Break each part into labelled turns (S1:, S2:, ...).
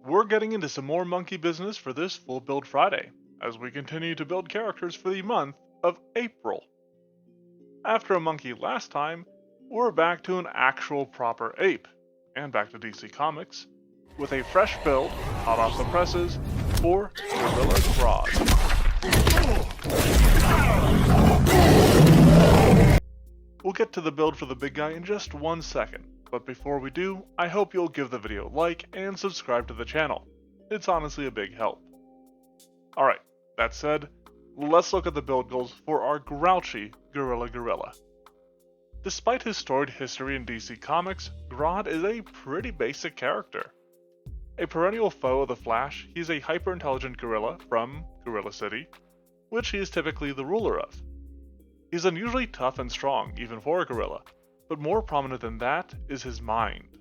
S1: we're getting into some more monkey business for this full build Friday, as we continue to build characters for the month of April. After a monkey last time, we're back to an actual proper ape, and back to DC Comics, with a fresh build, hot off the presses, for Gorilla Grodd. We'll get to the build for the big guy in just 1 second, but before we do, I hope you'll give the video a like and subscribe to the channel. It's honestly a big help. Alright, that said, let's look at the build goals for our grouchy Gorilla. Despite his storied history in DC Comics, Grodd is a pretty basic character. A perennial foe of the Flash, he is a hyper-intelligent gorilla from Gorilla City, which he is typically the ruler of. He's unusually tough and strong, even for a gorilla, but more prominent than that is his mind.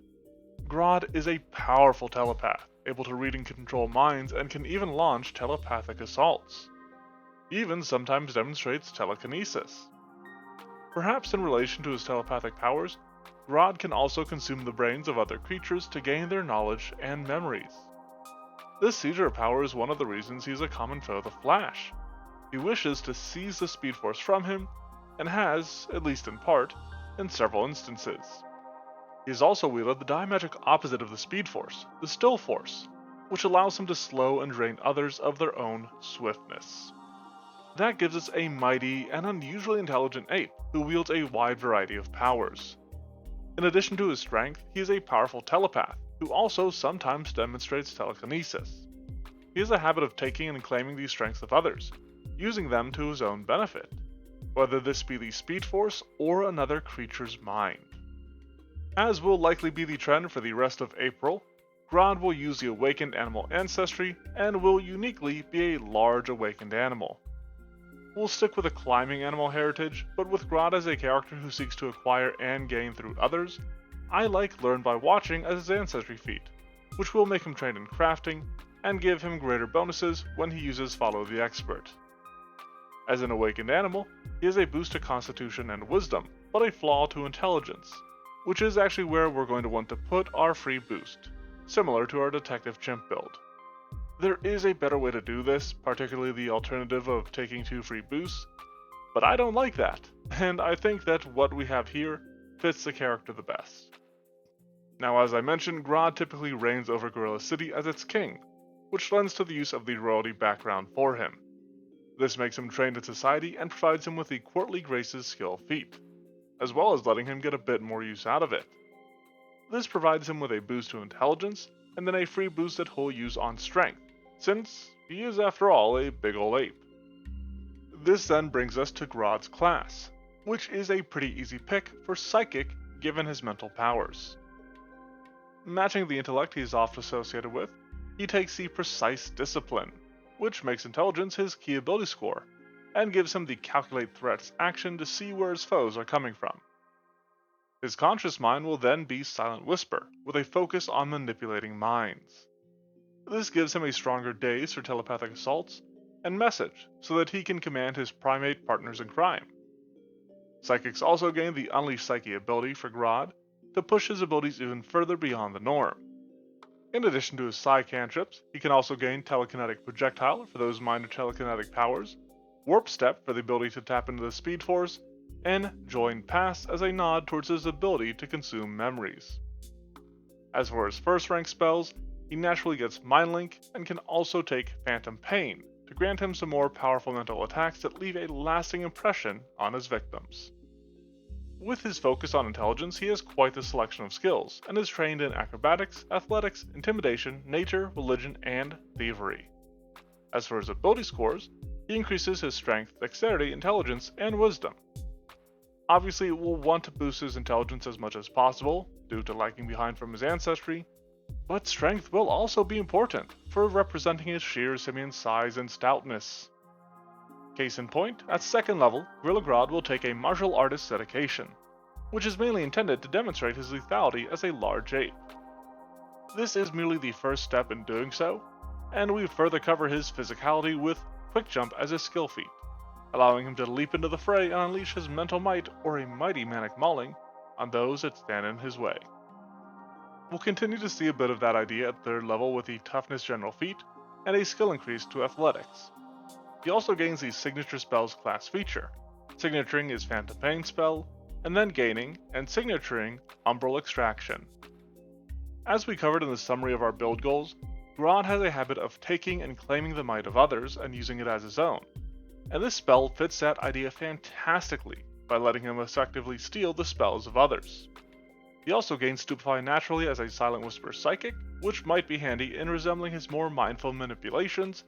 S1: Grodd is a powerful telepath, able to read and control minds and can even launch telepathic assaults. He even sometimes demonstrates telekinesis. Perhaps in relation to his telepathic powers, Grodd can also consume the brains of other creatures to gain their knowledge and memories. This seizure power is one of the reasons he is a common foe of the Flash. He wishes to seize the Speed Force from him, and has, at least in part, in several instances. He has also wielded the diametric opposite of the Speed Force, the Still Force, which allows him to slow and drain others of their own swiftness. That gives us a mighty and unusually intelligent ape who wields a wide variety of powers. In addition to his strength, he is a powerful telepath who also sometimes demonstrates telekinesis. He has a habit of taking and claiming the strengths of others, using them to his own benefit, whether this be the Speed Force or another creature's mind. As will likely be the trend for the rest of April, Grodd will use the awakened animal ancestry and will uniquely be a large awakened animal. We'll stick with a climbing animal heritage, but with Grodd as a character who seeks to acquire and gain through others, I like Learn by Watching as his ancestry feat, which will make him trained in crafting and give him greater bonuses when he uses Follow the Expert. As an awakened animal, he has a boost to Constitution and Wisdom, but a flaw to Intelligence, which is actually where we're going to want to put our free boost, similar to our Detective Chimp build. There is a better way to do this, particularly the alternative of taking 2 free boosts, but I don't like that, and I think that what we have here fits the character the best. Now, as I mentioned, Grodd typically reigns over Gorilla City as its king, which lends to the use of the royalty background for him. This makes him trained in society and provides him with the Courtly Graces skill feat, as well as letting him get a bit more use out of it. This provides him with a boost to Intelligence, and then a free boost that he'll use on Strength, since he is after all a big ol' ape. This then brings us to Grodd's class, which is a pretty easy pick for Psychic given his mental powers. Matching the intellect he is oft associated with, he takes the Precise Discipline, which makes Intelligence his key ability score, and gives him the Calculate Threats action to see where his foes are coming from. His Conscious Mind will then be Silent Whisper, with a focus on manipulating minds. This gives him a stronger daze for telepathic assaults, and Message, so that he can command his primate partners in crime. Psychics also gain the Unleash Psyche ability for Grodd, to push his abilities even further beyond the norm. In addition to his Psi cantrips, he can also gain Telekinetic Projectile for those minor telekinetic powers, Warp Step for the ability to tap into the Speed Force, and Join Pass as a nod towards his ability to consume memories. As for his first rank spells, he naturally gets Mind Link and can also take Phantom Pain to grant him some more powerful mental attacks that leave a lasting impression on his victims. With his focus on intelligence, he has quite the selection of skills, and is trained in acrobatics, athletics, intimidation, nature, religion, and thievery. As for his ability scores, he increases his strength, dexterity, intelligence, and wisdom. Obviously, we'll want to boost his intelligence as much as possible, due to lagging behind from his ancestry, but strength will also be important, for representing his sheer simian size and stoutness. Case in point, at 2nd level, Gorilla Grodd will take a Martial Artist's Dedication, which is mainly intended to demonstrate his lethality as a large ape. This is merely the first step in doing so, and we further cover his physicality with Quick Jump as a skill feat, allowing him to leap into the fray and unleash his mental might or a mighty manic mauling on those that stand in his way. We'll continue to see a bit of that idea at 3rd level with the Toughness General feat and a skill increase to Athletics. He also gains the Signature Spells class feature, signaturing his Phantom Pain spell, and then gaining and signaturing Umbral Extraction. As we covered in the summary of our build goals, Grodd has a habit of taking and claiming the might of others and using it as his own, and this spell fits that idea fantastically by letting him effectively steal the spells of others. He also gains Stupefy naturally as a Silent Whisper Psychic, which might be handy in resembling his more mindful manipulations,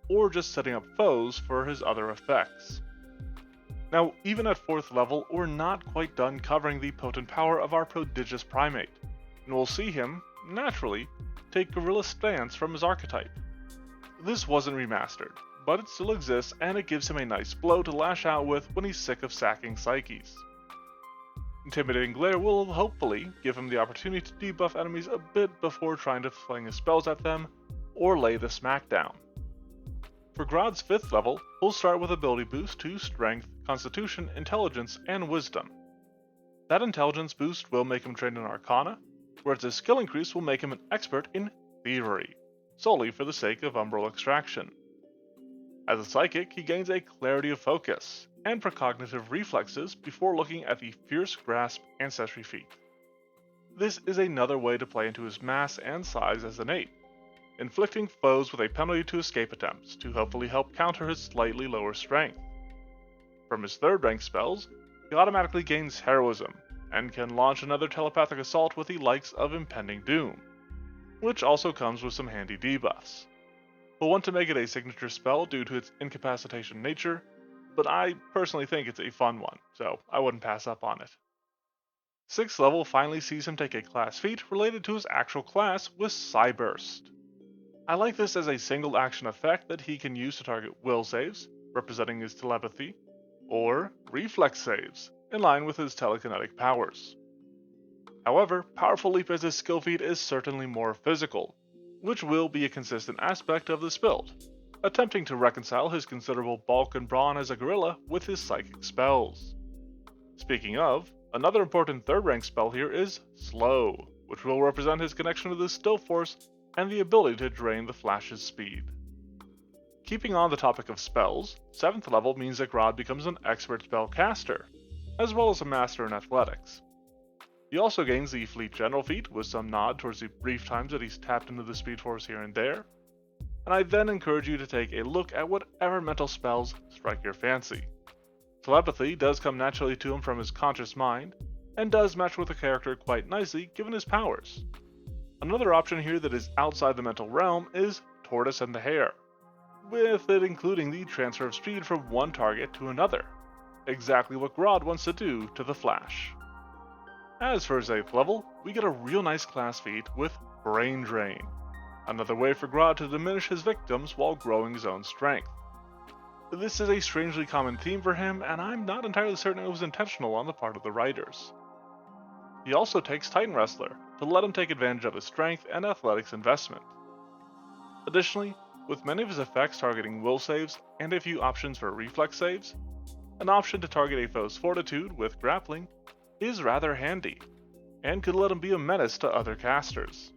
S1: or just setting up foes for his other effects. Now, even at 4th level, we're not quite done covering the potent power of our prodigious primate, and we'll see him, naturally, take Gorilla Stance from his archetype. This wasn't remastered, but it still exists and it gives him a nice blow to lash out with when he's sick of sacking psyches. Intimidating Glare will hopefully give him the opportunity to debuff enemies a bit before trying to fling his spells at them, or lay the smackdown. For Grodd's 5th level, he'll start with ability boost to Strength, Constitution, Intelligence, and Wisdom. That Intelligence boost will make him trained in Arcana, whereas his skill increase will make him an expert in Thievery, solely for the sake of Umbral Extraction. As a Psychic, he gains a Clarity of Focus, and Precognitive Reflexes before looking at the Fierce Grasp Ancestry feat. This is another way to play into his mass and size as an ape, inflicting foes with a penalty to escape attempts to hopefully help counter his slightly lower strength. From his 3rd rank spells, he automatically gains Heroism, and can launch another telepathic assault with the likes of Impending Doom, which also comes with some handy debuffs. We'll want to make it a signature spell due to its incapacitation nature, but I personally think it's a fun one, so I wouldn't pass up on it. 6th level finally sees him take a class feat related to his actual class with Psyburst. I like this as a single action effect that he can use to target will saves, representing his telepathy, or reflex saves, in line with his telekinetic powers. However, Powerful Leap as his skill feat is certainly more physical, which will be a consistent aspect of this build, attempting to reconcile his considerable bulk and brawn as a gorilla with his psychic spells. Speaking of, another important 3rd rank spell here is Slow, which will represent his connection to the Still Force and the ability to drain the Flash's speed. Keeping on the topic of spells, 7th level means that Grodd becomes an expert spellcaster, as well as a master in athletics. He also gains the Fleet General feat with some nod towards the brief times that he's tapped into the Speed Force here and there, and I then encourage you to take a look at whatever mental spells strike your fancy. Telepathy does come naturally to him from his conscious mind, and does match with the character quite nicely given his powers. Another option here that is outside the mental realm is Tortoise and the Hare, with it including the transfer of speed from one target to another, exactly what Grodd wants to do to the Flash. As for his 8th level, we get a real nice class feat with Brain Drain, another way for Grodd to diminish his victims while growing his own strength. This is a strangely common theme for him, and I'm not entirely certain it was intentional on the part of the writers. He also takes Titan Wrestler to let him take advantage of his strength and athletics investment. Additionally, with many of his effects targeting will saves and a few options for reflex saves, an option to target a foe's fortitude with grappling is rather handy, and could let him be a menace to other casters.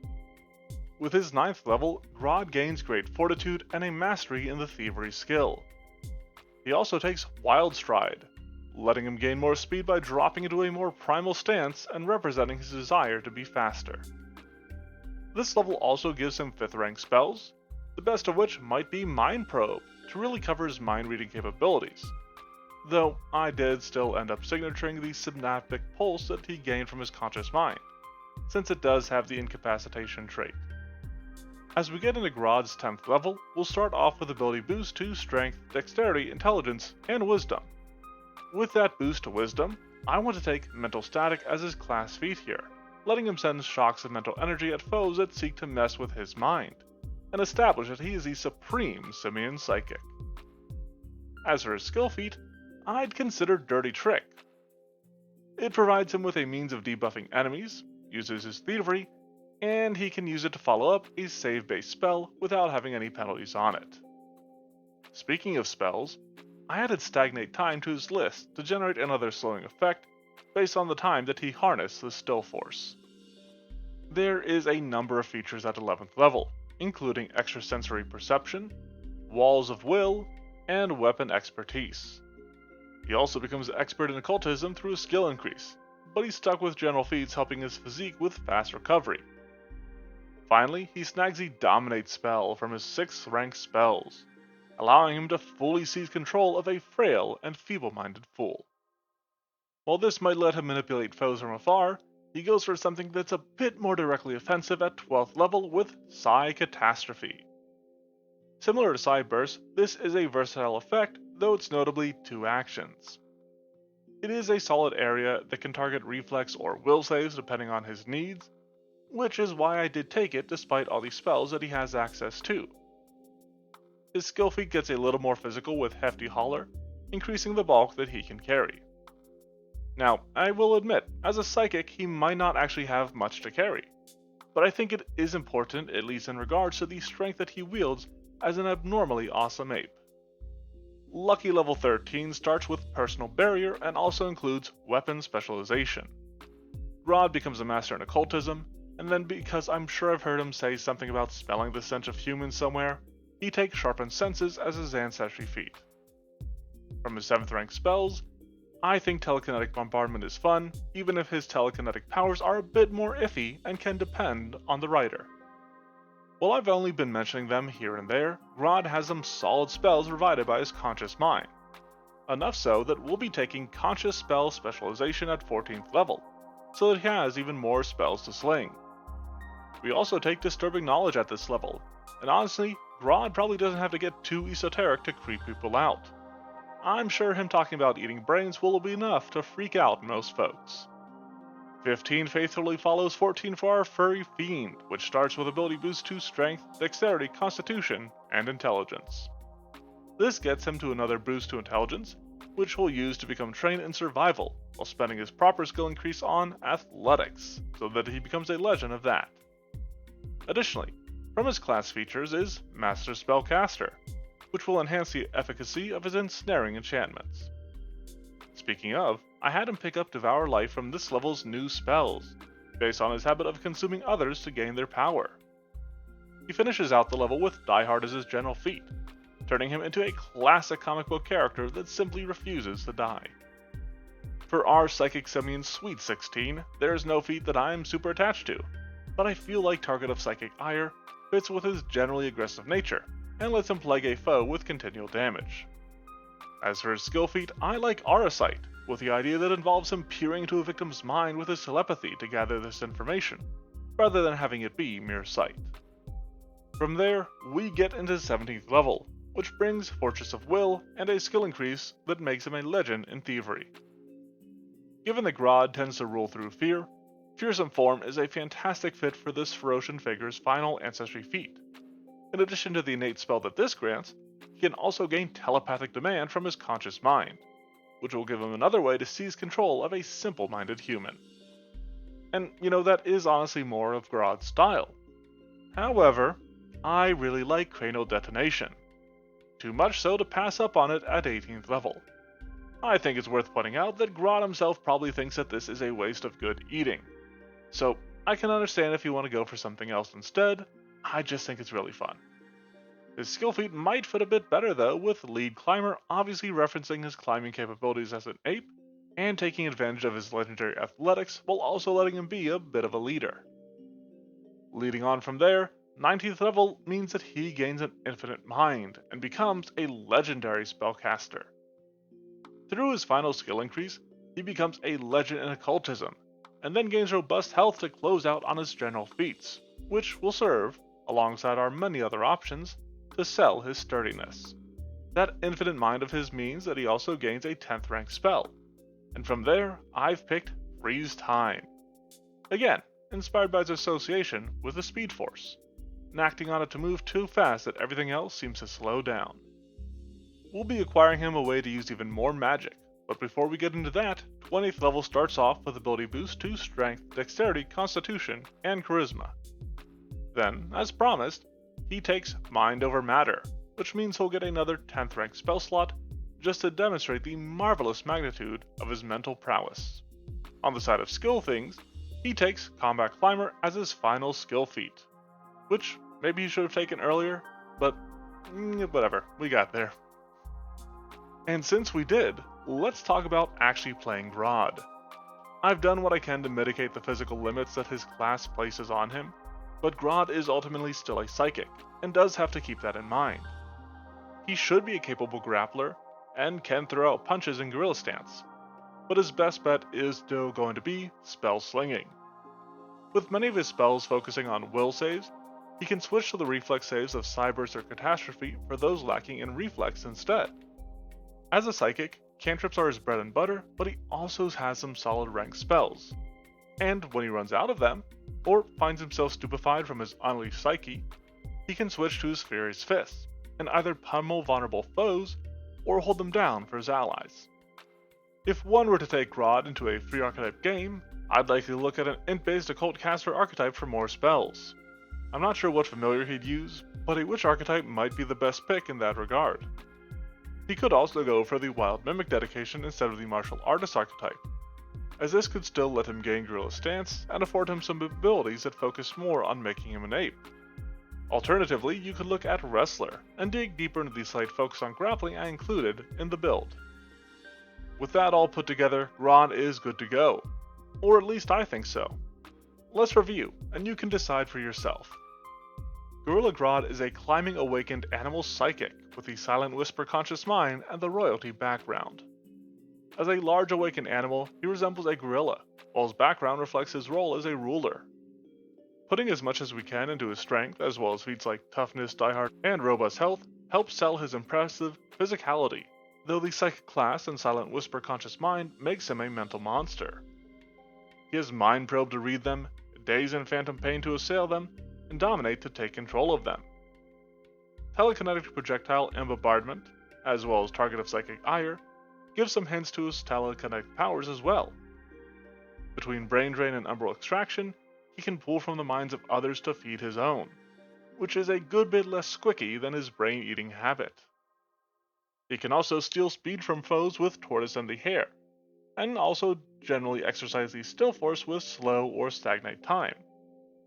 S1: With his 9th level, Grodd gains great fortitude and a mastery in the Thievery skill. He also takes Wild Stride, letting him gain more speed by dropping into a more primal stance and representing his desire to be faster. This level also gives him 5th rank spells, the best of which might be Mind Probe to really cover his mind reading capabilities, though I did still end up signaturing the Synaptic Pulse that he gained from his conscious mind, since it does have the incapacitation trait. As we get into Grodd's 10th level, we'll start off with ability boost to Strength, Dexterity, Intelligence, and Wisdom. With that boost to Wisdom, I want to take Mental Static as his class feat here, letting him send shocks of mental energy at foes that seek to mess with his mind, and establish that he is the supreme Simian Psychic. As for his skill feat, I'd consider Dirty Trick. It provides him with a means of debuffing enemies, uses his Thievery, and he can use it to follow up a save-based spell without having any penalties on it. Speaking of spells, I added Stagnate Time to his list to generate another slowing effect based on the time that he harnessed the Still Force. There is a number of features at 11th level, including extrasensory perception, walls of will, and weapon expertise. He also becomes expert in occultism through a skill increase, but he's stuck with general feats helping his physique with fast recovery. Finally, he snags the Dominate spell from his 6th rank spells, allowing him to fully seize control of a frail and feeble-minded fool. While this might let him manipulate foes from afar, he goes for something that's a bit more directly offensive at 12th level with Psi Catastrophe. Similar to Psi Burst, this is a versatile effect, though it's notably 2 actions. It is a solid area that can target reflex or will saves depending on his needs, which is why I did take it despite all the spells that he has access to. His skill feat gets a little more physical with Hefty Hauler, increasing the bulk that he can carry. Now, I will admit, as a psychic he might not actually have much to carry, but I think it is important, at least in regards to the strength that he wields as an abnormally awesome ape. Lucky level 13 starts with Personal Barrier and also includes Weapon Specialization. Grodd becomes a master in occultism, and then because I'm sure I've heard him say something about smelling the scent of humans somewhere, he takes Sharpened Senses as his ancestry feat. From his 7th rank spells, I think Telekinetic Bombardment is fun, even if his telekinetic powers are a bit more iffy and can depend on the writer. While I've only been mentioning them here and there, Grodd has some solid spells provided by his conscious mind. Enough so that we'll be taking Conscious Spell Specialization at 14th level, so that he has even more spells to sling. We also take Disturbing Knowledge at this level, and honestly, Grodd probably doesn't have to get too esoteric to creep people out. I'm sure him talking about eating brains will be enough to freak out most folks. 15 faithfully follows 14 for our Furry Fiend, which starts with ability boost to Strength, Dexterity, Constitution, and Intelligence. This gets him to another boost to Intelligence, which he'll use to become trained in Survival, while spending his proper skill increase on Athletics, so that he becomes a legend of that. Additionally, from his class features is Master Spellcaster, which will enhance the efficacy of his ensnaring enchantments. Speaking of, I had him pick up Devour Life from this level's new spells, based on his habit of consuming others to gain their power. He finishes out the level with Die Hard as his general feat, turning him into a classic comic book character that simply refuses to die. For our Psychic Simian Sweet 16, there is no feat that I am super attached to, but I feel like Target of Psychic Ire fits with his generally aggressive nature, and lets him plague a foe with continual damage. As for his skill feat, I like Archetype, with the idea that involves him peering into a victim's mind with his telepathy to gather this information, rather than having it be mere sight. From there, we get into 17th level, which brings Fortress of Will and a skill increase that makes him a legend in thievery. Given that Grodd tends to rule through fear, Fearsome Form is a fantastic fit for this Ferocian figure's final ancestry feat. In addition to the innate spell that this grants, he can also gain telepathic demand from his conscious mind, which will give him another way to seize control of a simple-minded human. And, that is honestly more of Grodd's style. However, I really like Cranial Detonation. Too much so to pass up on it at 18th level. I think it's worth pointing out that Grodd himself probably thinks that this is a waste of good eating. So, I can understand if you want to go for something else instead. I just think it's really fun. His skill feat might fit a bit better though, with Lead Climber obviously referencing his climbing capabilities as an ape, and taking advantage of his legendary athletics while also letting him be a bit of a leader. Leading on from there, 19th level means that he gains an infinite mind and becomes a legendary spellcaster. Through his final skill increase, he becomes a legend in occultism, and then gains robust health to close out on his general feats, which will serve, alongside our many other options, to sell his sturdiness. That infinite mind of his means that he also gains a 10th rank spell, and from there I've picked Freeze Time. Again, inspired by his association with the Speed Force, and acting on it to move too fast that everything else seems to slow down. We'll be acquiring him a way to use even more magic, but before we get into that, 20th level starts off with ability boost to Strength, Dexterity, Constitution, and Charisma. Then, as promised, he takes Mind over Matter, which means he'll get another 10th rank spell slot, just to demonstrate the marvelous magnitude of his mental prowess. On the side of skill things, He takes Combat Climber as his final skill feat, which maybe he should have taken earlier, but whatever, we got there. And since we did, let's talk about actually playing Grodd. I've done what I can to mitigate the physical limits that his class places on him, but Grodd is ultimately still a psychic, and does have to keep that in mind. He should be a capable grappler, and can throw out punches in gorilla stance, but his best bet is still going to be spell slinging. With many of his spells focusing on will saves, he can switch to the reflex saves of Cyburst or Catastrophe for those lacking in reflex instead. As a psychic, cantrips are his bread and butter, but he also has some solid ranked spells. And when he runs out of them, or finds himself stupefied from his unleashed psyche, he can switch to his Furious Fists, and either pummel vulnerable foes, or hold them down for his allies. If one were to take Grodd into a free archetype game, I'd likely look at an int-based occult caster archetype for more spells. I'm not sure what familiar he'd use, but a witch archetype might be the best pick in that regard. He could also go for the wild mimic dedication instead of the martial artist archetype, as this could still let him gain gorilla stance and afford him some abilities that focus more on making him an ape. Alternatively, you could look at wrestler and dig deeper into the slight focus on grappling I included in the build. With that all put together, Grodd is good to go, or at least I think so. Let's review, and you can decide for yourself. Gorilla Grodd is a climbing awakened animal psychic with the silent whisper conscious mind and the royalty background. As a large awakened animal, he resembles a gorilla, while his background reflects his role as a ruler. Putting as much as we can into his strength, as well as feats like toughness, diehard, and robust health, helps sell his impressive physicality, though the psychic class and silent whisper conscious mind makes him a mental monster. He has mind probe to read them, daze and phantom pain to assail them, and dominate to take control of them. Telekinetic projectile and bombardment, as well as target of psychic ire, give some hints to his telekinetic powers as well. Between brain drain and umbral extraction, he can pull from the minds of others to feed his own, which is a good bit less squicky than his brain-eating habit. He can also steal speed from foes with Tortoise and the Hare, and also generally exercise the Still Force with slow or stagnate time,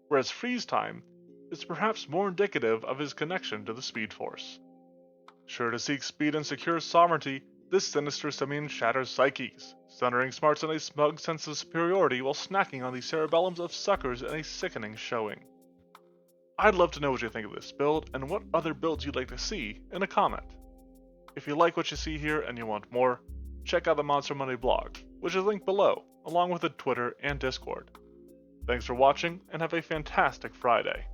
S1: whereas freeze time is perhaps more indicative of his connection to the Speed Force. Sure to seek speed and secure sovereignty, this sinister simian shatters psyches, sundering smarts in a smug sense of superiority while snacking on the cerebellums of suckers in a sickening showing. I'd love to know what you think of this build and what other builds you'd like to see in a comment. If you like what you see here and you want more, check out the Monster Monday blog, which is linked below, along with the Twitter and Discord. Thanks for watching, and have a fantastic Friday.